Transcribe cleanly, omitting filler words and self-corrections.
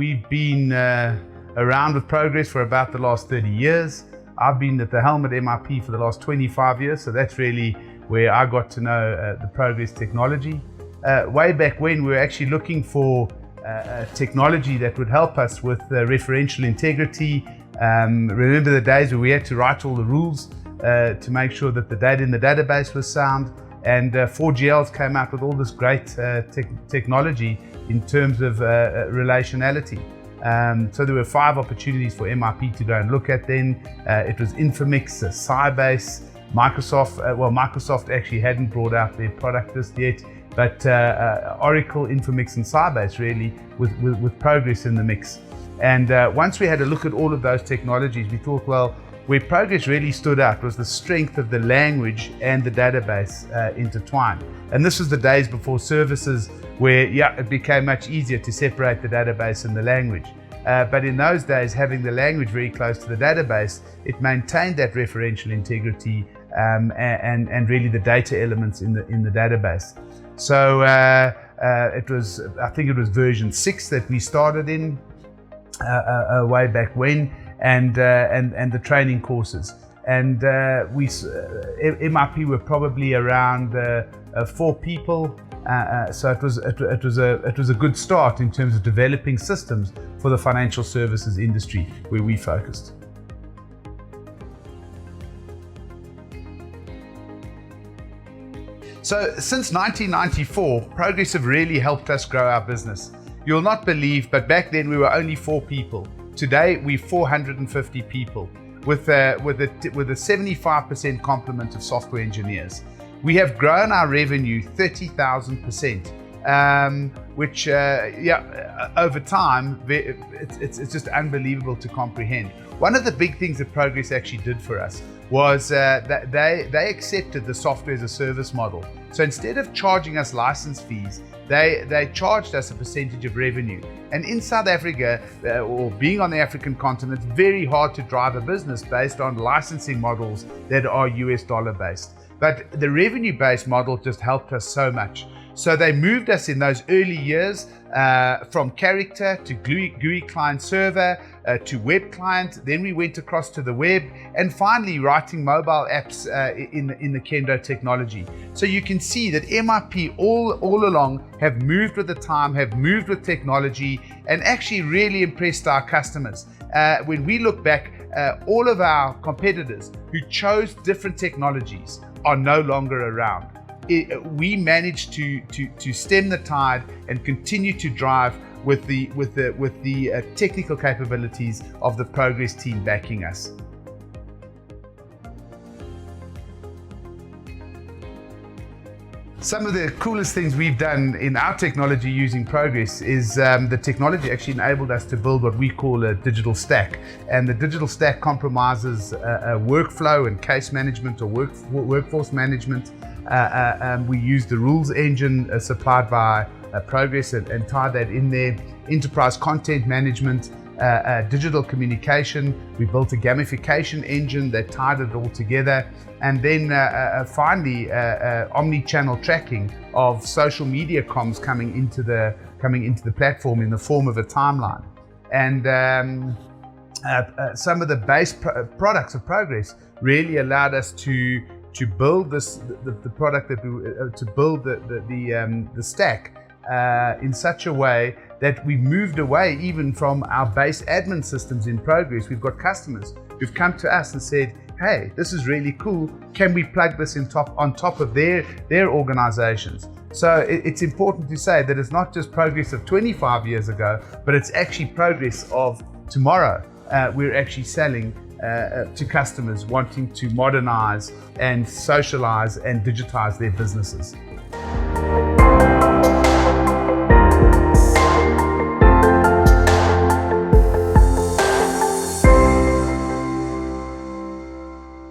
we've been around with Progress for about the last 30 years. I've been at the helm at MIP for the last 25 years, so that's really where I got to know the Progress technology. Way back when, we were actually looking for technology that would help us with referential integrity. Remember the days where we had to write all the rules to make sure that the data in the database was sound, and 4GLs came out with all this great technology in terms of relationality. So there were 5 opportunities for MIP to go and look at then. It was Infomix, Sybase, Microsoft. Microsoft actually hadn't brought out their product just yet, but Oracle, Infomix and Sybase really with Progress in the mix. And once we had a look at all of those technologies, we thought, well, where Progress really stood out was the strength of the language and the database intertwined. And this was the days before services where, it became much easier to separate the database and the language. But in those days, having the language very close to the database, it maintained that referential integrity and really the data elements in the database. So I think it was version 6 that we started in way back when, and the training courses. And MIP were probably around 4 people. So it was a good start in terms of developing systems for the financial services industry where we focused. So since 1994, Progress have really helped us grow our business. You'll not believe, but back then we were only 4 people. Today we're 450 people with a 75% complement of software engineers. We have grown our revenue 30,000%, which over time, it's just unbelievable to comprehend. One of the big things that Progress actually did for us was that they accepted the software as a service model. So instead of charging us license fees, they charged us a percentage of revenue. And in South Africa, or being on the African continent, it's very hard to drive a business based on licensing models that are US dollar based. But the revenue-based model just helped us so much. So they moved us in those early years from character to GUI client server to web client. Then we went across to the web, and finally writing mobile apps in the Kendo technology. So you can see that MIP all along have moved with the time, have moved with technology, and actually really impressed our customers. When we look back, all of our competitors who chose different technologies are no longer around. We managed to stem the tide and continue to drive with the technical capabilities of the Progress team backing us. Some of the coolest things we've done in our technology using Progress is the technology actually enabled us to build what we call a digital stack. And the digital stack compromises workflow and case management or workforce management. We use the rules engine supplied by Progress and tie that in there. Enterprise content management, digital communication. We built a gamification engine that tied it all together. And then finally, omni-channel tracking of social media comms coming into the platform in the form of a timeline. And some of the base products of Progress really allowed us to build the product that to build the stack in such a way that we moved away even from our base admin systems in Progress. We've got customers who've come to us and said, hey, this is really cool. Can we plug this on top of their organizations? So it's important to say that it's not just Progress of 25 years ago, but it's actually Progress of tomorrow. We're actually selling to customers wanting to modernize and socialize and digitize their businesses.